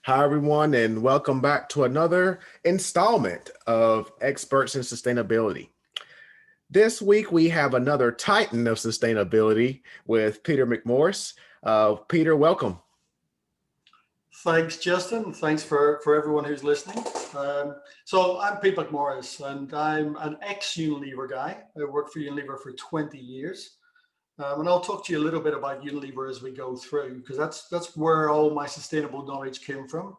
Hi, everyone, and welcome back to another installment of Experts in Sustainability. This week, we have another titan of sustainability with Peter McMorris. Peter, welcome. Thanks, Justin. Thanks for everyone who's listening. So I'm Pete McMorris, and I'm an ex-Unilever guy. I worked for Unilever for 20 years. And I'll talk to you a little bit about Unilever as we go through, because that's where all my sustainable knowledge came from.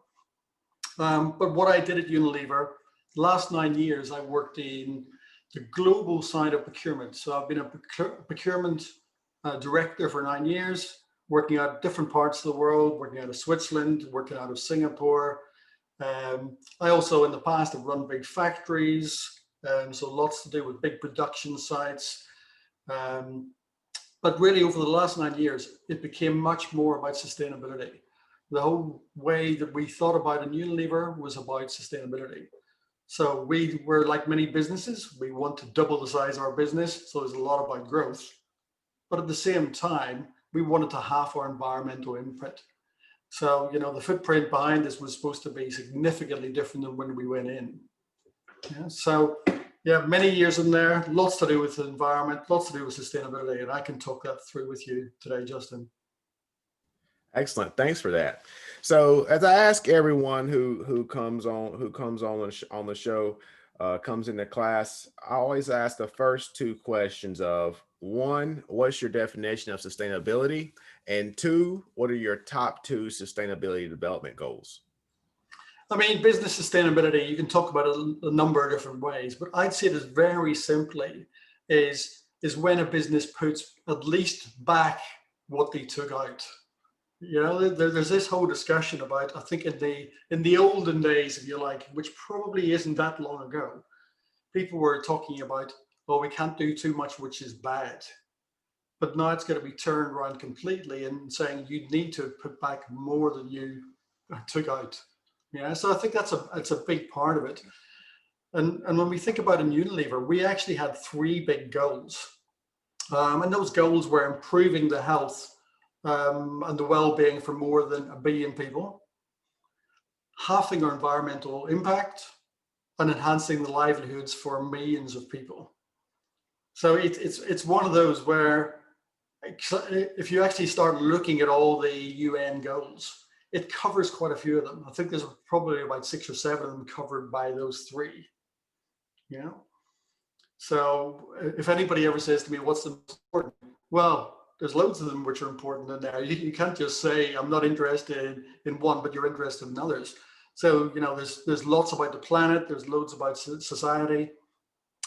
But what I did at Unilever, the last 9 years, I worked in the global side of procurement. So I've been a procurement director for 9 years, working out of different parts of the world, working out of Switzerland, working out of Singapore. I also, in the past, have run big factories, so lots to do with big production sites. But really, over the last 9 years, it became much more about sustainability. The whole way that we thought about in Unilever was about sustainability. So we were like many businesses, we want to double the size of our business. So there's a lot about growth. But at the same time, we wanted to halve our environmental imprint. So, the footprint behind this was supposed to be significantly different than when we went in. Yeah, many years in there, lots to do with the environment, lots to do with sustainability, and I can talk that through with you today, Justin. Excellent. Thanks for that. So, as I ask everyone who comes on the show, comes into class, I always ask the first two questions of: one, what's your definition of sustainability? And two, what are your top two sustainability development goals? I mean, business sustainability, you can talk about it a number of different ways, but I'd say this very simply is when a business puts at least back what they took out. There's this whole discussion about, I think in the olden days, if you like, which probably isn't that long ago, people were talking about, oh, we can't do too much, which is bad. But now it's going to be turned around completely and saying you need to put back more than you took out. Yeah, so I think that's a big part of it. And when we think about in Unilever, we actually had three big goals. And those goals were improving the health and the well-being for more than 1 billion people, halving our environmental impact, and enhancing the livelihoods for millions of people. So it's one of those where if you actually start looking at all the UN goals, it covers quite a few of them. I think there's probably about 6 or 7 of them covered by those three. So if anybody ever says to me, what's the most important? Well, there's loads of them which are important in there. You can't just say, I'm not interested in one, but you're interested in others. So, there's lots about the planet, there's loads about society,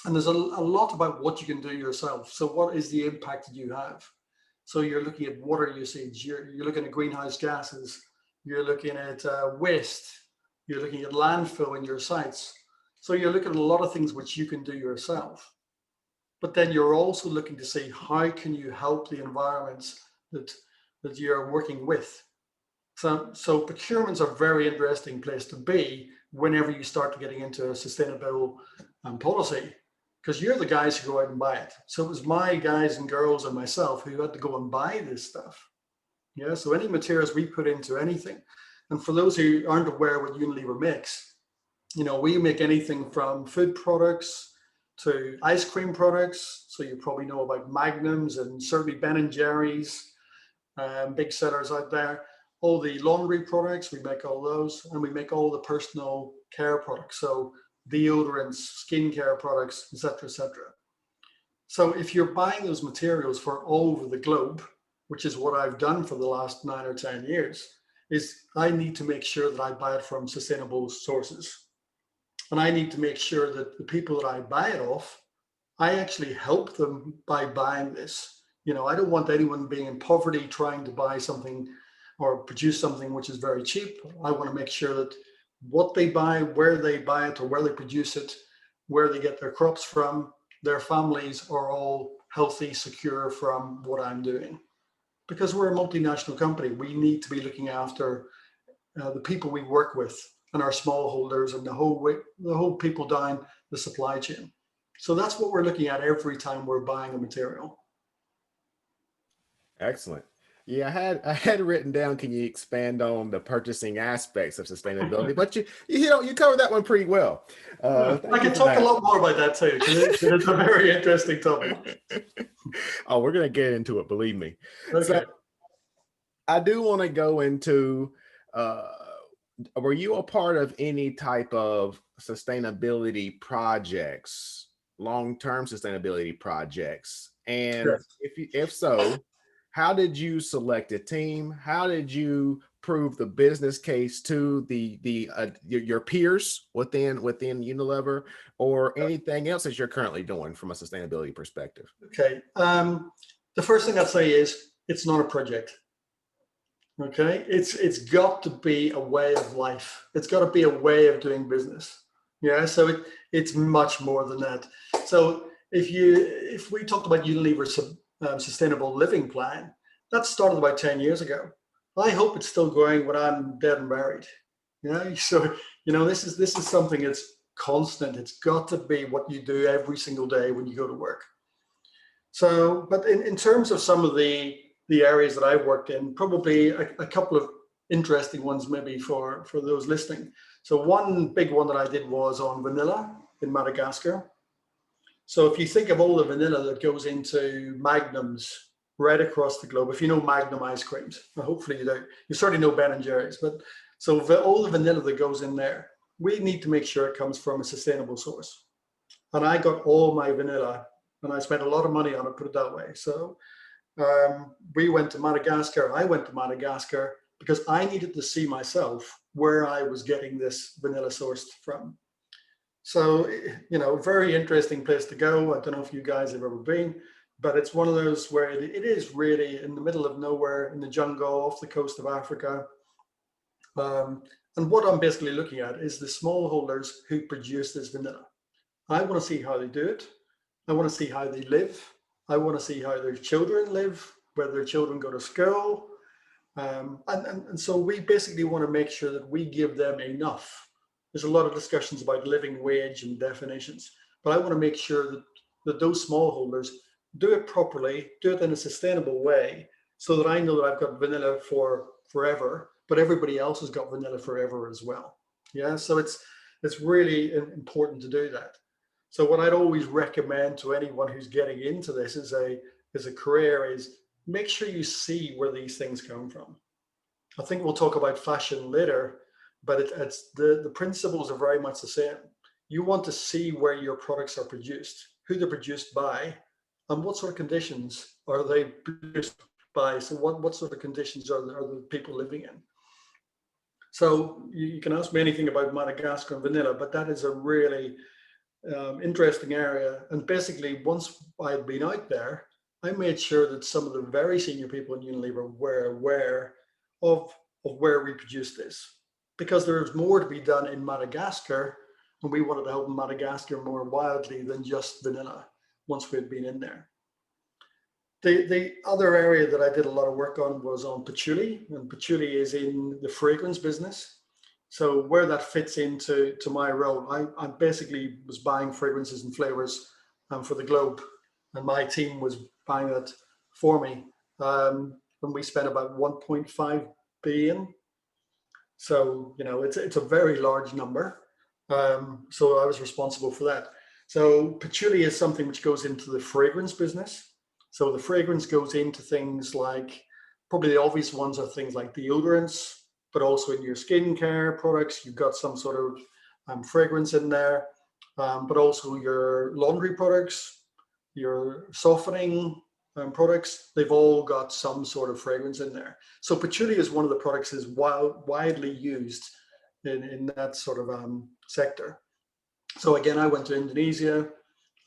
and there's a lot about what you can do yourself. So what is the impact that you have? So you're looking at water usage, you're looking at greenhouse gases, you're looking at waste, you're looking at landfill in your sites. So you're looking at a lot of things which you can do yourself. But then you're also looking to see how can you help the environments that you're working with. So procurement's a very interesting place to be whenever you start getting into a sustainable policy, because you're the guys who go out and buy it. So it was my guys and girls and myself who had to go and buy this stuff. Yeah, so any materials we put into anything, and for those who aren't aware what Unilever makes, we make anything from food products to ice cream products. So you probably know about Magnums and certainly Ben & Jerry's, big sellers out there. All the laundry products, we make all those, and we make all the personal care products. So deodorants, skincare products, et cetera, et cetera. So if you're buying those materials for all over the globe, which is what I've done for the last 9 or 10 years, is I need to make sure that I buy it from sustainable sources. And I need to make sure that the people that I buy it off, I actually help them by buying this. I don't want anyone being in poverty trying to buy something or produce something which is very cheap. I want to make sure that what they buy, where they buy it or where they produce it, where they get their crops from, their families are all healthy, secure from what I'm doing. Because we're a multinational company, we need to be looking after the people we work with and our smallholders and the whole people down the supply chain. So that's what we're looking at every time we're buying a material. Excellent. Yeah, I had written down, can you expand on the purchasing aspects of sustainability? But you covered that one pretty well. I Thank you can for talk a that. lot more about that too, because it's a very interesting topic. Oh, we're gonna get into it, believe me. So Okay. I do want to go into uh were you a part of any type of sustainability projects, long-term sustainability projects? And Yes. if so, how did you select a team? How did you prove the business case to your peers within Unilever, or anything else that you're currently doing from a sustainability perspective? Okay. The first thing I'd say is it's not a project. Okay. It's got to be a way of life. It's got to be a way of doing business. Yeah. So it's much more than that. So if we talked about Unilever's sustainable living plan, that started about 10 years ago. I hope it's still going when I'm dead and buried. Yeah. So this is something that's constant. It's got to be what you do every single day when you go to work. So, but in terms of some of the areas that I worked in, probably a couple of interesting ones maybe for those listening. So one big one that I did was on vanilla in Madagascar. So if you think of all the vanilla that goes into Magnums right across the globe, if you know Magnum ice creams, well, hopefully you do. You certainly know Ben and Jerry's, but so all the vanilla that goes in there, we need to make sure it comes from a sustainable source. And I got all my vanilla, and I spent a lot of money on it, put it that way. So we went to Madagascar. I went to Madagascar because I needed to see myself where I was getting this vanilla sourced from. So, very interesting place to go. I don't know if you guys have ever been, but it's one of those where it is really in the middle of nowhere in the jungle off the coast of Africa. Um, and what I'm basically looking at is the smallholders who produce this vanilla. I want to see how they do it. I want to see how they live. I want to see how their children live, whether their children go to school. And so we basically want to make sure that we give them enough. There's a lot of discussions about living wage and definitions, but I want to make sure that those smallholders do it properly, do it in a sustainable way, so that I know that I've got vanilla for forever, but everybody else has got vanilla forever as well. Yeah, so it's really important to do that. So what I'd always recommend to anyone who's getting into this as a career is make sure you see where these things come from. I think we'll talk about fashion later, but it's the principles are very much the same. You want to see where your products are produced, who they're produced by, and what sort of conditions are they produced by. So what sort of conditions are the people living in? So you can ask me anything about Madagascar and vanilla, but that is a really interesting area. And basically, once I had been out there, I made sure that some of the very senior people in Unilever were aware of where we produced this, because there's more to be done in Madagascar, and we wanted to help Madagascar more widely than just vanilla once we had been in there. The other area that I did a lot of work on was on patchouli, and patchouli is in the fragrance business. So where that fits into my role, I basically was buying fragrances and flavors for the globe, and my team was buying that for me. And we spent about 1.5 billion. So it's a very large number. So I was responsible for that. So patchouli is something which goes into the fragrance business. So the fragrance goes into things like, probably the obvious ones are things like deodorants, but also in your skincare products, you've got some sort of fragrance in there, but also your laundry products, your softening products, they've all got some sort of fragrance in there. So patchouli is one of the products that is widely used in that sort of sector. So again, I went to Indonesia.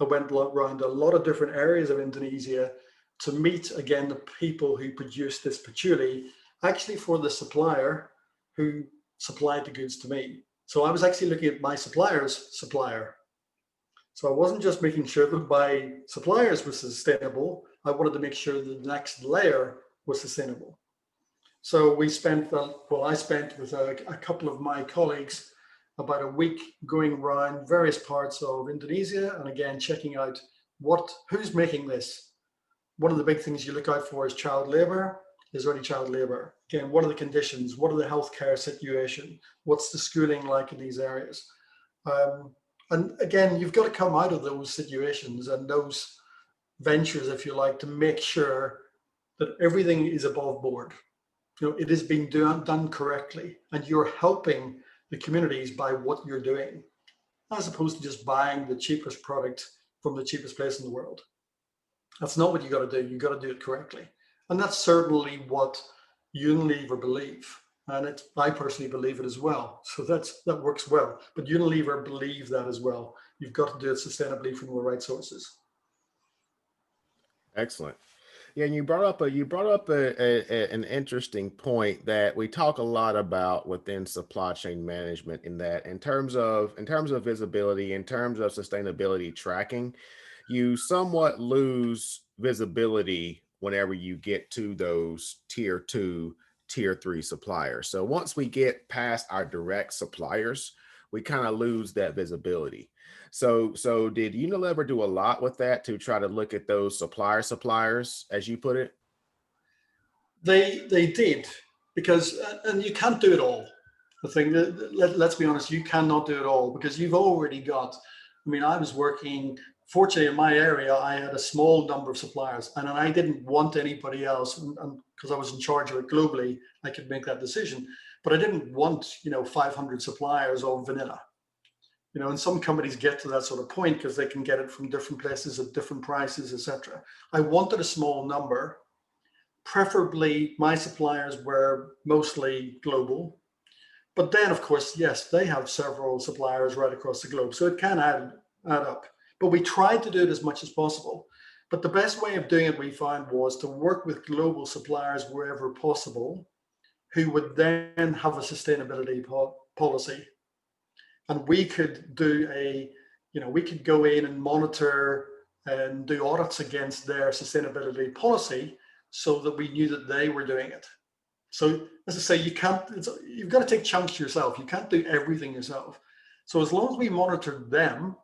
I went around a lot of different areas of Indonesia to meet, again, the people who produce this patchouli, actually for the supplier who supplied the goods to me. So I was actually looking at my supplier's supplier. So I wasn't just making sure that my suppliers were sustainable. I wanted to make sure that the next layer was sustainable. So I spent with a couple of my colleagues about a week going around various parts of Indonesia, and again checking out who's making this. One of the big things you look out for is child labor. Is there any child labor? Again, what are the conditions? What are the healthcare situation? What's the schooling like in these areas? And again, you've got to come out of those situations and those ventures, if you like, to make sure that everything is above board. It is being done correctly, and you're helping the communities by what you're doing, as opposed to just buying the cheapest product from the cheapest place in the world. That's not what you got to do. You got to do it correctly. And that's certainly what Unilever believe. And I personally believe it as well. So that works well. But Unilever believe that as well. You've got to do it sustainably from the right sources. Excellent. Yeah, and you brought up an interesting point that we talk a lot about within supply chain management, in that in terms of visibility, in terms of sustainability tracking, you somewhat lose visibility whenever you get to those tier 2, tier 3 suppliers. So once we get past our direct suppliers, we kind of lose that visibility. So did Unilever do a lot with that to try to look at those suppliers, as you put it? They did, because, and you can't do it all. The thing that, let's be honest, you cannot do it all, because you've already got, I mean, I was working, fortunately in my area, I had a small number of suppliers, and I didn't want anybody else, and because I was in charge of it globally, I could make that decision. But I didn't want, 500 suppliers of vanilla. And some companies get to that sort of point because they can get it from different places at different prices, etc. I wanted a small number. Preferably, my suppliers were mostly global. But then, of course, yes, they have several suppliers right across the globe. So it can add up. But we tried to do it as much as possible. But the best way of doing it, we found, was to work with global suppliers wherever possible, who would then have a sustainability policy. And we could we could go in and monitor and do audits against their sustainability policy, so that we knew that they were doing it. So as I say, you've got to take chunks yourself. You can't do everything yourself. So as long as we monitored them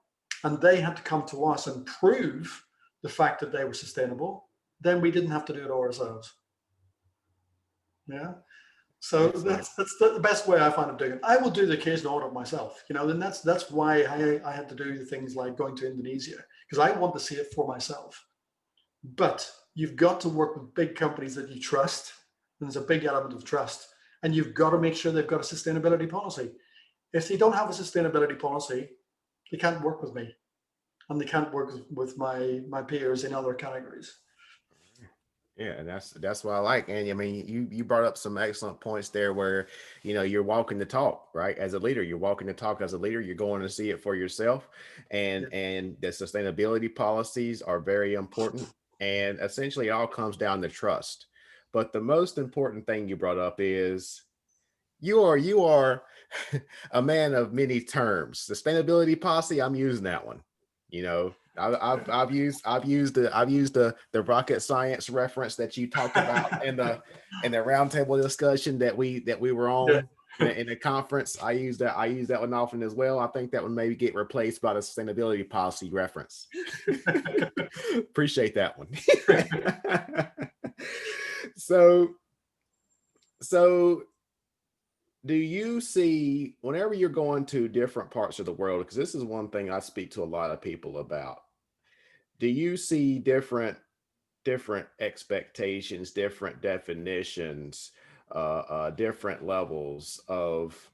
and they had to come to us and prove the fact that they were sustainable, then we didn't have to do it all ourselves. Yeah. So that's the best way I find of doing it. I will do the occasional audit myself, and that's why I had to do the things like going to Indonesia, because I want to see it for myself. But you've got to work with big companies that you trust. And there's a big element of trust, and you've got to make sure they've got a sustainability policy. If they don't have a sustainability policy, they can't work with me, and they can't work with my peers in other categories. Yeah, and that's what I like. And I mean, you brought up some excellent points there, where you're walking the talk, right? As a leader, you're walking the talk. As a leader, you're going to see it for yourself, and the sustainability policies are very important. And essentially, it all comes down to trust. But the most important thing you brought up is you are a man of many terms. Sustainability policy, I'm using that one. I've used the rocket science reference that you talked about in the roundtable discussion that we were on in the conference. I use that one often as well. I think that one maybe get replaced by the sustainability policy reference. Appreciate that one. So do you see, whenever you're going to different parts of the world, because this is one thing I speak to a lot of people about, do you see different expectations, different definitions, different levels of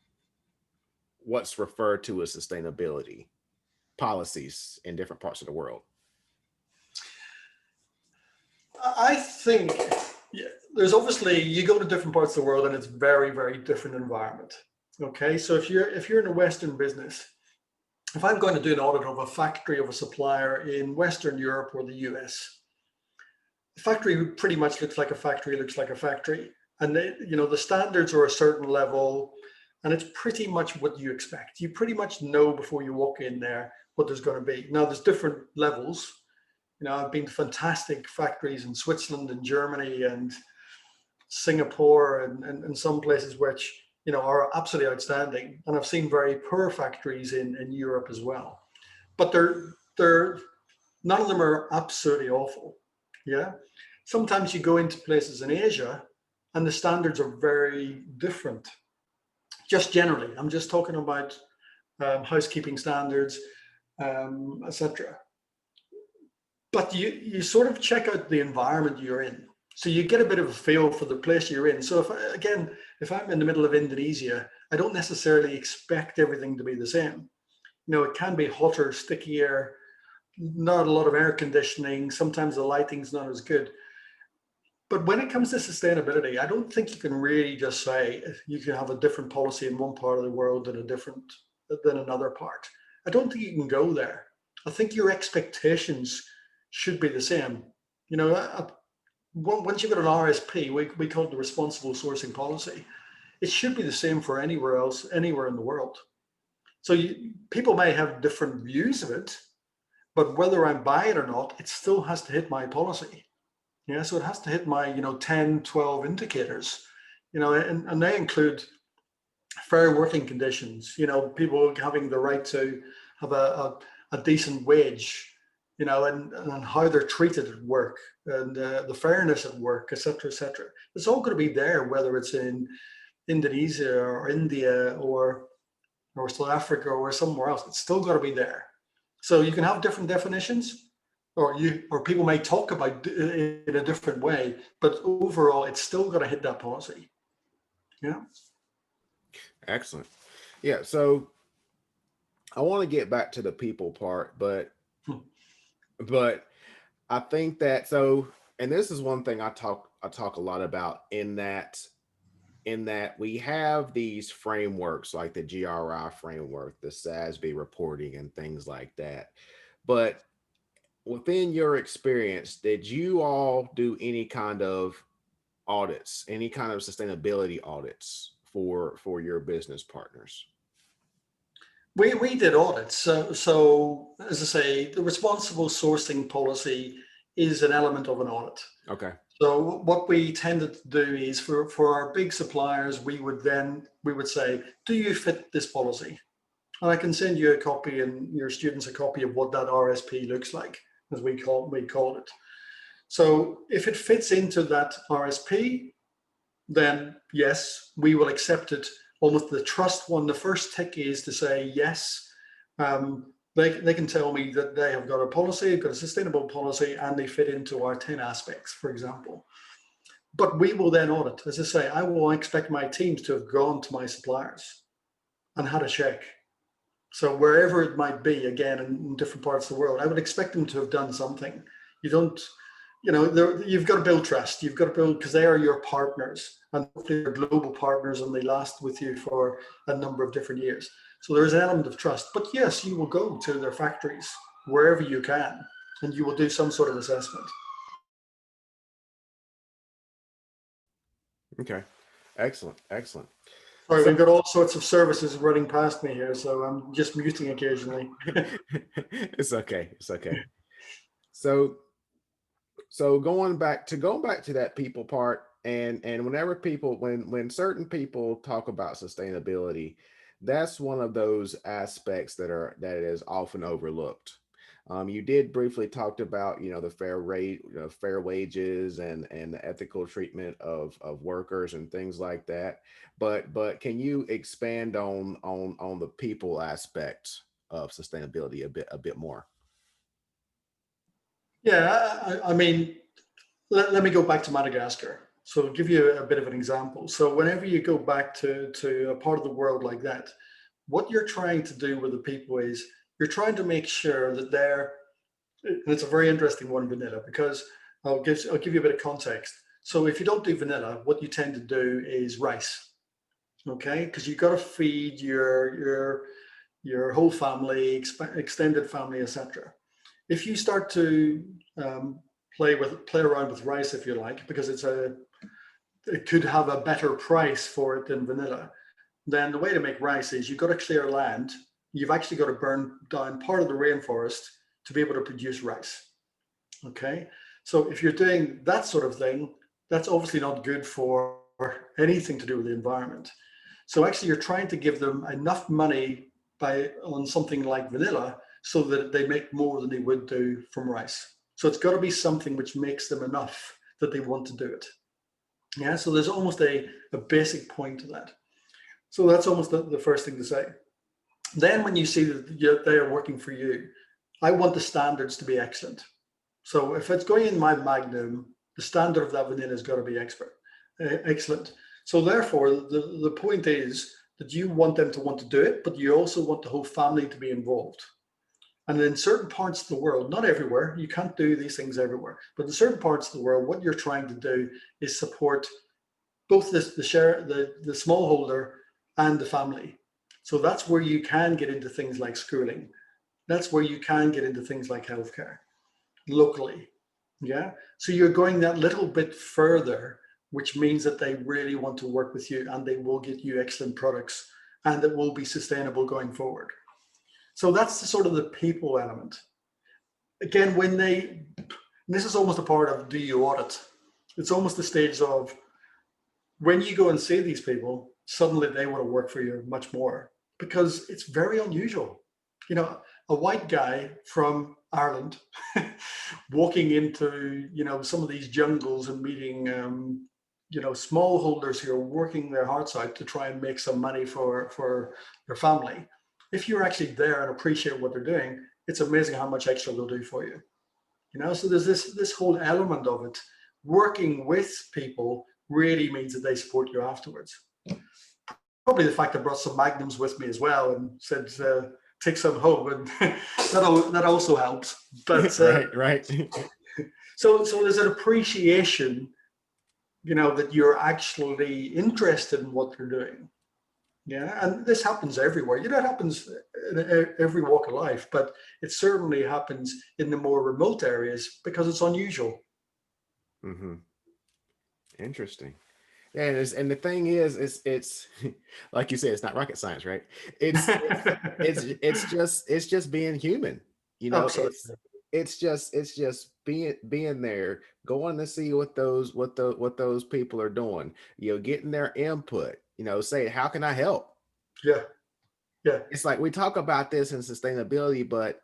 what's referred to as sustainability policies in different parts of the world? I think there's obviously, you go to different parts of the world and it's very, very different environment. Okay, so if you're in a Western business, if I'm going to do an audit of a factory of a supplier in Western Europe or the US, the factory pretty much looks like a factory, and the standards are a certain level, and it's pretty much what you expect. You pretty much know before you walk in there what there's going to be. Now there's different levels. I've been to fantastic factories in Switzerland and Germany and Singapore and some places which are absolutely outstanding, and I've seen very poor factories in Europe as well. But they're none of them are absolutely awful. Yeah. Sometimes you go into places in Asia and the standards are very different. Just generally, I'm just talking about housekeeping standards, etc. But you sort of check out the environment you're in. So you get a bit of a feel for the place you're in. So if I'm in the middle of Indonesia, I don't necessarily expect everything to be the same. It can be hotter, stickier, not a lot of air conditioning. Sometimes the lighting's not as good. But when it comes to sustainability, I don't think you can really just say you can have a different policy in one part of the world than another part. I don't think you can go there. I think your expectations should be the same. Once you've got an RSP, we call it the responsible sourcing policy. It should be the same for anywhere else, anywhere in the world. So people may have different views of it, but whether I buy it or not, it still has to hit my policy. Yeah, so it has to hit my 10, 12 indicators, and they include fair working conditions, people having the right to have a decent wage, and how they're treated at work, and the fairness at work, et cetera, et cetera. It's all going to be there, whether it's in Indonesia or India or South Africa or somewhere else. It's still got to be there. So you can have different definitions, or people may talk about it in a different way, but overall, it's still got to hit that policy. Yeah. Excellent. Yeah. So I want to get back to the people part, but I think that and this is one thing I talk a lot about in that we have these frameworks like the GRI framework, the SASB reporting and things like that. But within your experience, did you all do any kind of audits, any kind of sustainability audits for your business partners? We did audits. So as I say, the responsible sourcing policy is an element of an audit. Okay. So what we tended to do is for our big suppliers, we would say, do you fit this policy? And I can send you a copy and your students a copy of what that RSP looks like, as we call it. So if it fits into that RSP, then yes, we will accept it. Almost the trust one, the first tick is to say yes. They can tell me that they have got a policy, got a sustainable policy, and they fit into our 10 aspects, for example. But we will then audit. As I say, I will expect my teams to have gone to my suppliers and had a check. So wherever it might be, again, in different parts of the world, I would expect them to have done something. You've got to build trust. You've got to build, because they are your partners, and they're global partners, and they last with you for a number of different years. So there is an element of trust. But yes, you will go to their factories wherever you can, and you will do some sort of assessment. Okay, excellent. Sorry, we've got all sorts of services running past me here, so I'm just muting occasionally. It's okay. So going back to that people part, and whenever when certain people talk about sustainability, that's one of those aspects that is often overlooked. You did briefly talked about the fair rate, fair wages, and the ethical treatment of workers and things like that. But can you expand on the people aspect of sustainability a bit more? Yeah, I mean, let me go back to Madagascar. So I'll give you a bit of an example. So whenever you go back to a part of the world like that, what you're trying to do with the people is you're trying to make sure that and it's a very interesting one, vanilla, because I'll give you a bit of context. So if you don't do vanilla, what you tend to do is rice, okay? Because you've got to feed your whole family, extended family, etc. If you start to play around with rice, if you like, because it could have a better price for it than vanilla, then the way to make rice is you've got to clear land. You've actually got to burn down part of the rainforest to be able to produce rice. Okay, so if you're doing that sort of thing, that's obviously not good for anything to do with the environment. So actually, you're trying to give them enough money on something like vanilla so that they make more than they would do from rice. So it's got to be something which makes them enough that they want to do it. Yeah, so there's almost a basic point to that. So that's almost the first thing to say. Then when you see that they are working for you, I want the standards to be excellent. So if it's going in my Magnum, the standard of that vanilla has got to be excellent. So therefore, the point is that you want them to want to do it, but you also want the whole family to be involved. And in certain parts of the world, not everywhere, you can't do these things everywhere, but in certain parts of the world, what you're trying to do is support both the smallholder and the family. So that's where you can get into things like schooling. That's where you can get into things like healthcare locally. Yeah. So you're going that little bit further, which means that they really want to work with you and they will get you excellent products and it will be sustainable going forward. So that's the sort of the people element. Again, this is almost a part of do you audit? It's almost the stage of when you go and see these people, suddenly they want to work for you much more because it's very unusual. You know, a white guy from Ireland walking into, some of these jungles and meeting, smallholders who are working their hearts out to try and make some money for their family. If you're actually there and appreciate what they're doing, it's amazing how much extra they'll do for you. So there's this whole element of it. Working with people really means that they support you afterwards. Probably the fact I brought some Magnums with me as well and said, take some home, and that also helps. But right. So there's an appreciation, that you're actually interested in what they're doing. Yeah, and this happens everywhere. It happens in every walk of life, but it certainly happens in the more remote areas because it's unusual. Mm-hmm. Interesting. Yeah, and the thing is, it's like you said, it's not rocket science, right? It's just being human. Absolutely. It's just being there, going to see what those people are doing. Getting their input. Say, how can I help? Yeah. It's like we talk about this in sustainability, but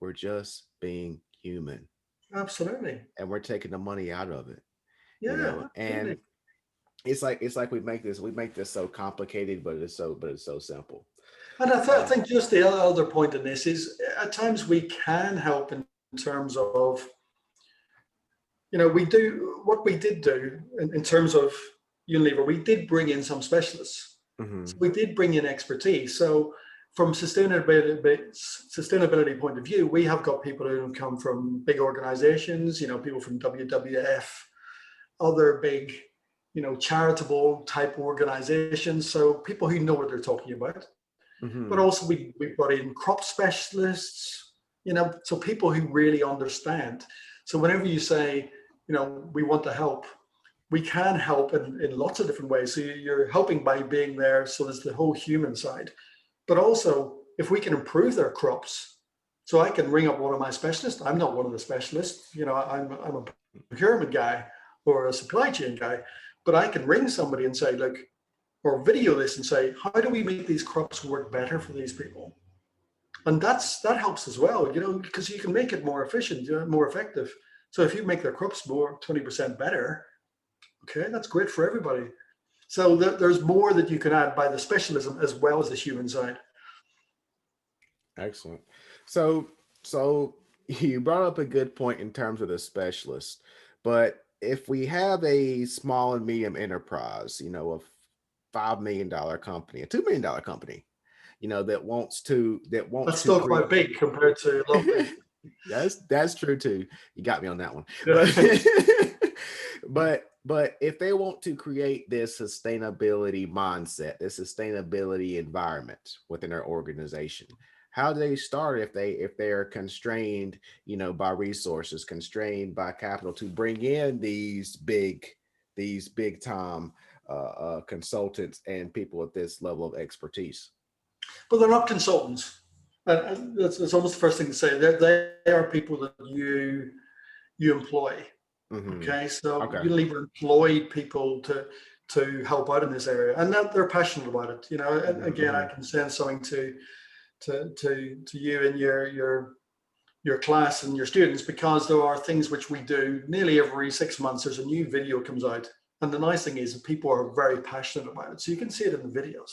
we're just being human. Absolutely. And we're taking the money out of it. Yeah. And it's like we make this so complicated, but it's so simple. And I think just the other point in this is at times we can help in terms of, we do what we did do in terms of Unilever. We did bring in some specialists. Mm-hmm. So we did bring in expertise. So from sustainability point of view, we have got people who have come from big organizations, people from WWF, other big, charitable type organizations. So people who know what they're talking about. Mm-hmm. But also we brought in crop specialists, so people who really understand. So whenever you say, we want to help, we can help in lots of different ways. So you're helping by being there. So there's the whole human side. But also, if we can improve their crops, so I can ring up one of my specialists. I'm not one of the specialists. I'm a procurement guy or a supply chain guy, but I can ring somebody and say, look, or video this and say, how do we make these crops work better for these people? And that helps as well, because you can make it more efficient, more effective. So if you make their crops more 20% better, okay, that's great for everybody. So there's more that you can add by the specialism as well as the human side. Excellent. So you brought up a good point in terms of the specialist, but if we have a small and medium enterprise, a $5 million company, a $2 million company, That's still quite big compared to local. That's true too. You got me on that one. But if they want to create this sustainability mindset, this sustainability environment within their organization, how do they start if they are constrained, by resources, constrained by capital to bring in these big time consultants and people with this level of expertise? But they're not consultants. And that's almost the first thing to say. They are people that you employ. Mm-hmm. Okay, so Unilever employed people to help out in this area, and that they're passionate about it. And again, I can send something to you and your class and your students, because there are things which we do nearly every 6 months. There's a new video comes out, And the nice thing is that people are very passionate about it. So you can see it in the videos.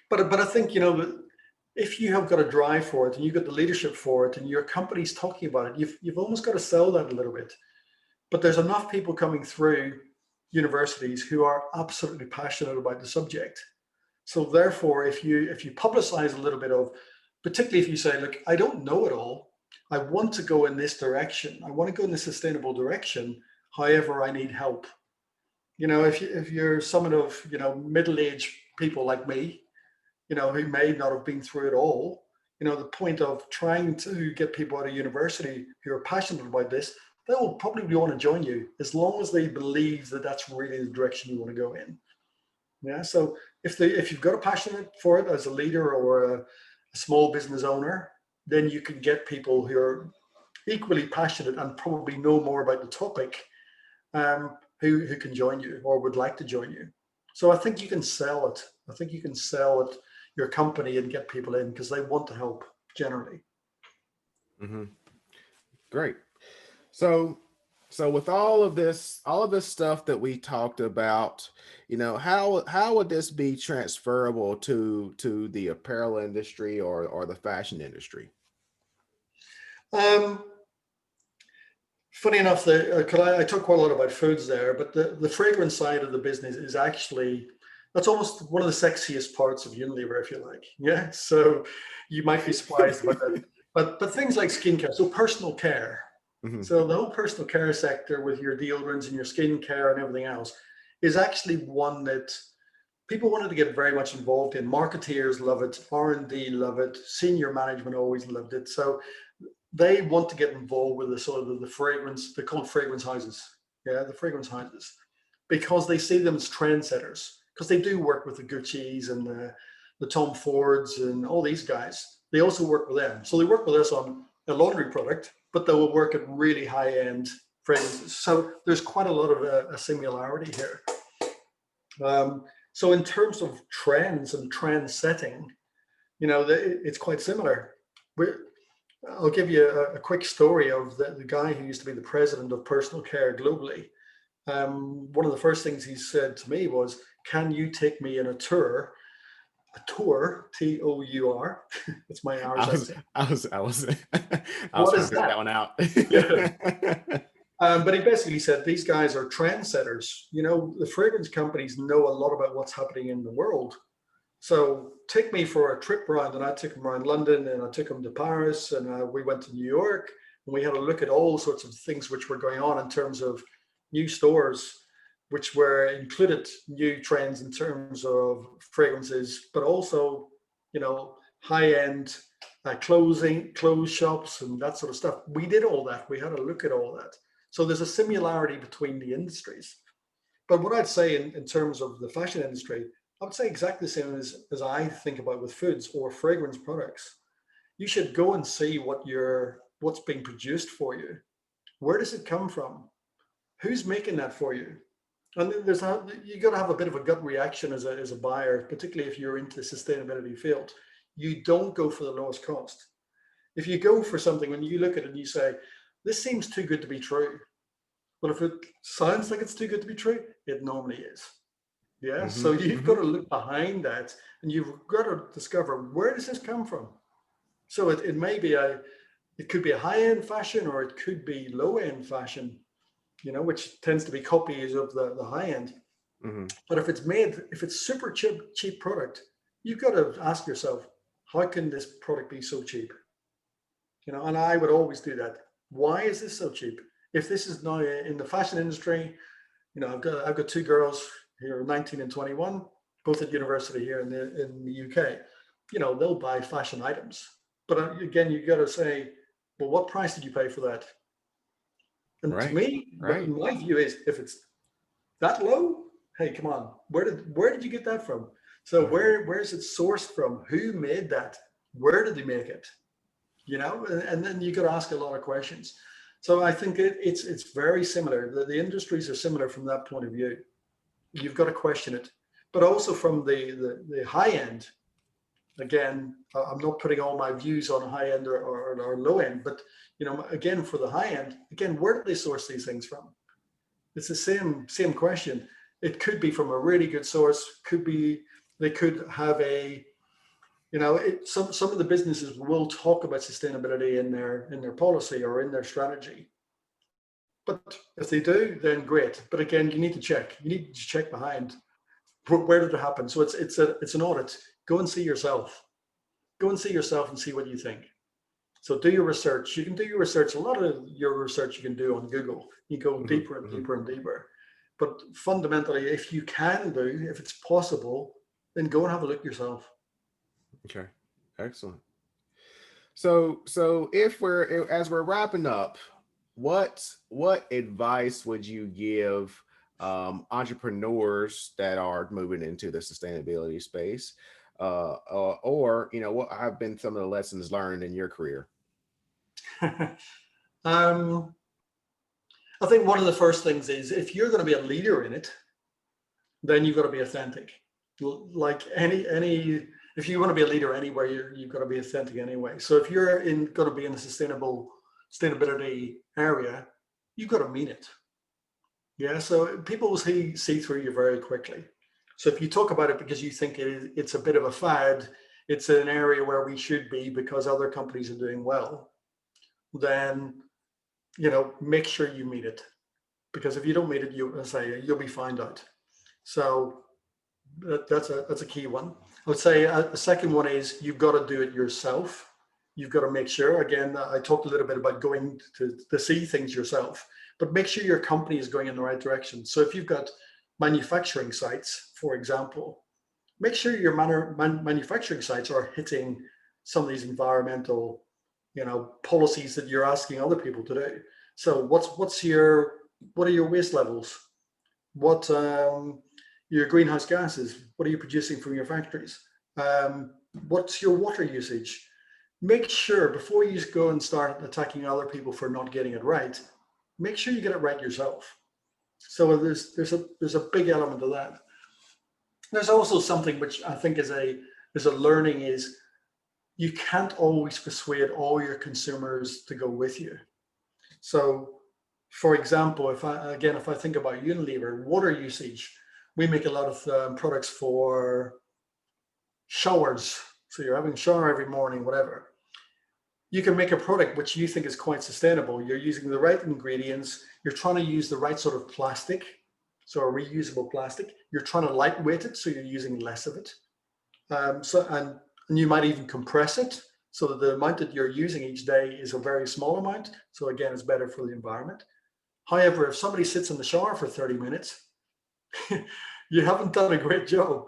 But I think, if you have got a drive for it and you've got the leadership for it and your company's talking about it, you've almost got to sell that a little bit. But there's enough people coming through universities who are absolutely passionate about the subject. So therefore, if you publicize a little bit of, particularly if you say, look, I don't know it all, I want to go in this direction, I want to go in the sustainable direction, however, I need help. If you're someone of, middle-aged people like me, who may not have been through it all, the point of trying to get people out of university who are passionate about this, they will probably want to join you as long as they believe that that's really the direction you want to go in. Yeah. So if you've got a passion for it as a leader or a small business owner, then you can get people who are equally passionate and probably know more about the topic, who can join you or would like to join you. So I think you can sell it. I think you can sell it, your company, and get people in because they want to help generally. Mm-hmm. Great. So with all of this stuff that we talked about, how would this be transferable to the apparel industry or the fashion industry? Funny enough, I talk quite a lot about foods there, but the fragrance side of the business is actually, that's almost one of the sexiest parts of Unilever, if you like. Yeah. So you might be surprised about that. But things like skincare, so personal care. Mm-hmm. So the whole personal care sector with your deodorants and your skincare and everything else is actually one that people wanted to get very much involved in. Marketeers love it, R&D love it, senior management always loved it. So they want to get involved with the sort of the fragrance, they're called fragrance houses. Yeah, the fragrance houses, because they see them as trendsetters, because they do work with the Gucci's and the Tom Fords and all these guys. They also work with them. So they work with us on a laundry product, but they will work at really high-end fragrances. So there's quite a lot of a similarity here. So in terms of trends and trend setting, it's quite similar. I'll give you a quick story of the guy who used to be the president of personal care globally. One of the first things he said to me was, "Can you take me in a tour?" A tour, T-O-U-R. That's my Irish accent. I was What trying is to figure that? that one out. Yeah. But he basically said these guys are trendsetters. The fragrance companies know a lot about what's happening in the world. So take me for a trip around, and I took him around London, and I took him to Paris, and we went to New York, and we had a look at all sorts of things which were going on in terms of new stores, which were included new trends in terms of fragrances, but also, high-end clothes shops and that sort of stuff. We did all that. We had a look at all that. So there's a similarity between the industries. But what I'd say in terms of the fashion industry, I would say exactly the same as I think about with foods or fragrance products. You should go and see what's being produced for you. Where does it come from? Who's making that for you? And then you got to have a bit of a gut reaction as a buyer, particularly if you're into the sustainability field. You don't go for the lowest cost. If you go for something, when you look at it and you say, this seems too good to be true. Well, if it sounds like it's too good to be true, it normally is. Yeah. Mm-hmm. So you've Mm-hmm. got to look behind that, and you've got to discover, where does this come from? So it could be a high-end fashion, or it could be low-end fashion, which tends to be copies of the high end. Mm-hmm. But if it's super cheap product, you've got to ask yourself, how can this product be so cheap? And I would always do that. Why is this so cheap? If this is now in the fashion industry, I've got two girls here, 19 and 21, both at university here in the UK. They'll buy fashion items, but again, you got to say, well, what price did you pay for that? And Right. to me, Right. my view is, if it's that low, hey, come on, where did you get that from? So where is it sourced from? Who made that? Where did they make it? And then you got to ask a lot of questions. So I think it's very similar. The industries are similar from that point of view. You've got to question it, but also from the high end. Again, I'm not putting all my views on high end or low end, but again, for the high end, again, where do they source these things from? It's the same question. It could be from a really good source. Could be they could have a, some of the businesses will talk about sustainability in their policy or in their strategy. But if they do, then great. But again, you need to check. You need to check behind. Where did it happen? So it's an audit. Go and see yourself. Go and see yourself and see what you think. So do your research. You can do your research. A lot of your research you can do on Google. You go deeper and deeper and deeper. But fundamentally, if you can do, if it's possible, then go and have a look yourself. Okay, excellent. So as we're wrapping up, what advice would you give entrepreneurs that are moving into the sustainability space, or what have been some of the lessons learned in your career? I think one of the first things is, if you're going to be a leader in it, then you've got to be authentic. Like if you want to be a leader anywhere, you've got to be authentic anyway. So if you're going to be in the sustainability area, you've got to mean it. Yeah. So people will see through you very quickly. So if you talk about it because you think it's a bit of a fad, it's an area where we should be because other companies are doing well, then make sure you meet it. Because if you don't meet it, you'll be found out. So that's a key one. I would say a second one is, you've got to do it yourself. You've got to make sure, again, I talked a little bit about going to see things yourself, but make sure your company is going in the right direction. So if you've got manufacturing sites, for example, make sure your manufacturing sites are hitting some of these environmental, policies that you're asking other people to do. So what are your waste levels? What your greenhouse gases? What are you producing from your factories? What's your water usage? Make sure, before you go and start attacking other people for not getting it right, make sure you get it right yourself. So there's a big element of that. There's also something which I think is a learning, is you can't always persuade all your consumers to go with you. So, for example, if I think about Unilever, water usage, we make a lot of products for showers. So you're having a shower every morning, whatever. You can make a product which you think is quite sustainable. You're using the right ingredients. You're trying to use the right sort of plastic, so a reusable plastic. You're trying to lightweight it, so you're using less of it. And you might even compress it so that the amount that you're using each day is a very small amount. So again, it's better for the environment. However, if somebody sits in the shower for 30 minutes, you haven't done a great job.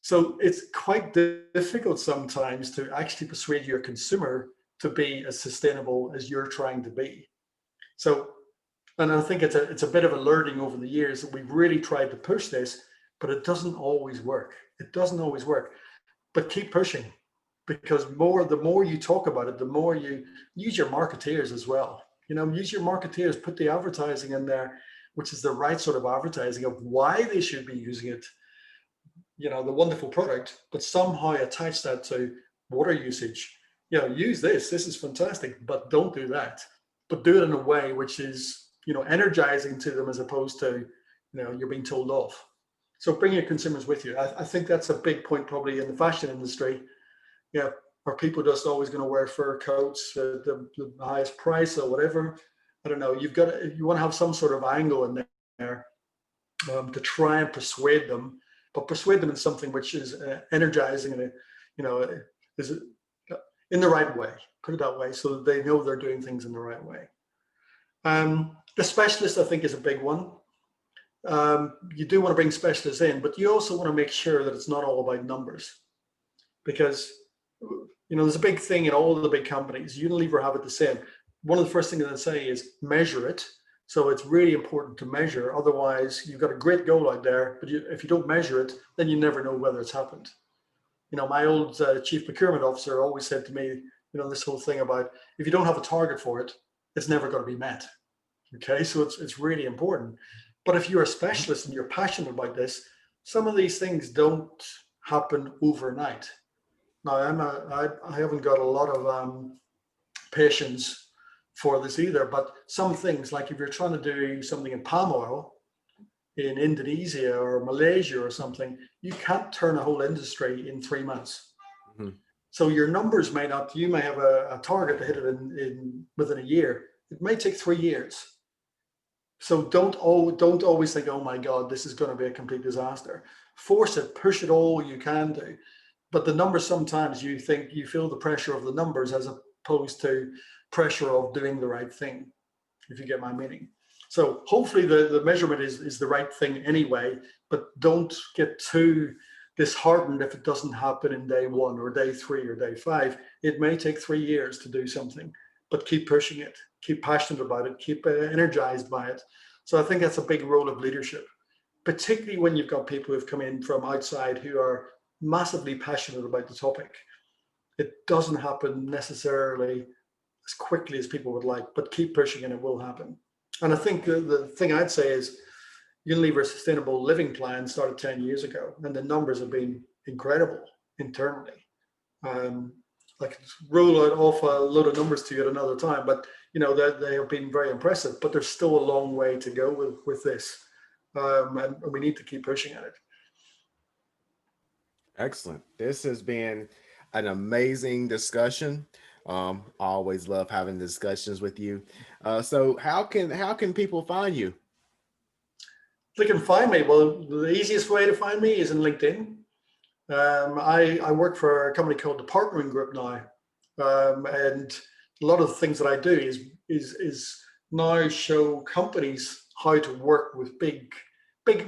So it's quite difficult sometimes to actually persuade your consumer to be as sustainable as you're trying to be. So, and I think it's a bit of a learning over the years that we've really tried to push this, but it doesn't always work. It doesn't always work. But keep pushing, because the more you talk about it, the more you use your marketeers as well. Use your marketeers, put the advertising in there, which is the right sort of advertising of why they should be using it, the wonderful product, but somehow attach that to water usage. Use this is fantastic, but don't do that. But do it in a way which is, energizing to them, as opposed to, you're being told off. So bring your consumers with you. I think that's a big point probably in the fashion industry. Yeah. Are people just always going to wear fur coats at the highest price or whatever? I don't know. You want to have some sort of angle in there to try and persuade them, but persuade them in something which is energizing and, is in the right way. Put it that way, so that they know they're doing things in the right way. The specialist, I think, is a big one. You do want to bring specialists in, but you also want to make sure that it's not all about numbers, because there's a big thing in all of the big companies. Unilever have it the same. One of the first things they say is measure it. So it's really important to measure. Otherwise, you've got a great goal out there, but if you don't measure it, then you never know whether it's happened. My old chief procurement officer always said to me, this whole thing about, if you don't have a target for it, it's never going to be met. Okay, so it's really important. But if you're a specialist and you're passionate about this, some of these things don't happen overnight. Now, I haven't got a lot of patience for this either, but some things, like if you're trying to do something in palm oil, in Indonesia or Malaysia or something, you can't turn a whole industry in 3 months. Mhm. So your numbers may not, you may have a target to hit it in within a year. It may take 3 years. So don't always think, oh my God, this is going to be a complete disaster. Force it, push it all you can do. But the numbers, sometimes you think you feel the pressure of the numbers as opposed to pressure of doing the right thing, if you get my meaning. So hopefully the measurement is the right thing anyway, but don't get too disheartened if it doesn't happen in day 1 or day 3 or day 5. It may take 3 years to do something, but keep pushing it, keep passionate about it, keep energized by it. So I think that's a big role of leadership, particularly when you've got people who've come in from outside who are massively passionate about the topic. It doesn't happen necessarily as quickly as people would like, but keep pushing and it will happen. And I think the thing I'd say is Unilever's Sustainable Living Plan started 10 years ago, and the numbers have been incredible internally. I could roll out off a load of numbers to you at another time, but they have been very impressive. But there's still a long way to go with this, and we need to keep pushing at it. Excellent. This has been an amazing discussion. I always love having discussions with you. So how can people find you? They can find me. Well, the easiest way to find me is in LinkedIn. I work for a company called the Partnering Group now, and a lot of the things that I do is now show companies how to work with big,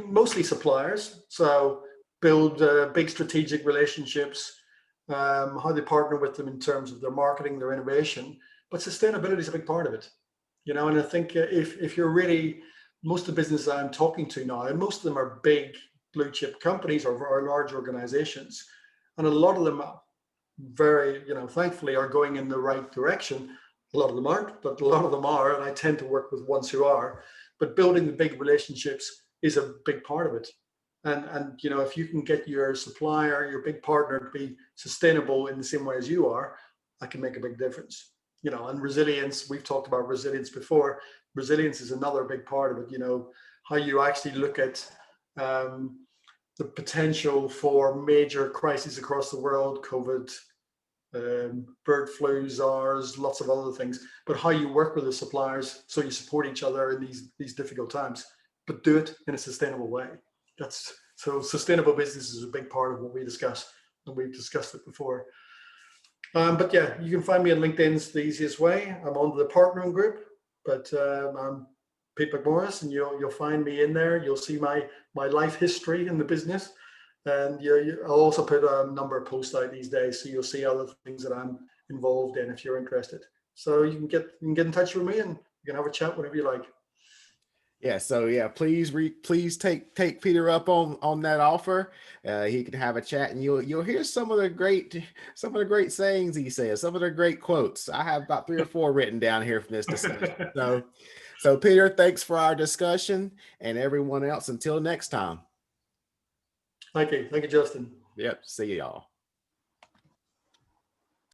mostly suppliers. So build big strategic relationships, how they partner with them in terms of their marketing, their innovation. But sustainability is a big part of it, And I think if you're really, most of the businesses I'm talking to now, and most of them are big blue chip companies or large organizations, and a lot of them very, thankfully are going in the right direction. A lot of them aren't, but a lot of them are, and I tend to work with ones who are. But building the big relationships is a big part of it. And if you can get your supplier, your big partner to be sustainable in the same way as you are, that can make a big difference. And resilience, we've talked about resilience before. Resilience is another big part of it, how you actually look at the potential for major crises across the world, COVID, bird flu, SARS, lots of other things, but how you work with the suppliers so you support each other in these difficult times, but do it in a sustainable way. So sustainable business is a big part of what we discuss, and we've discussed it before. But yeah, you can find me on LinkedIn's the easiest way. I'm on the Partnering Group, but I'm Pete McMorris, and you'll find me in there. You'll see my life history in the business, and I'll also put a number of posts out these days, so you'll see other things that I'm involved in if you're interested. So you can get in touch with me, and you can have a chat whenever you like. Yeah, so yeah, please take Peter up on that offer. He can have a chat, and you'll hear some of the great sayings he says, some of the great quotes. I have about 3 or 4 written down here from this discussion. So Peter, thanks for our discussion, and everyone else, until next time. Thank you, Justin. Yep, see y'all.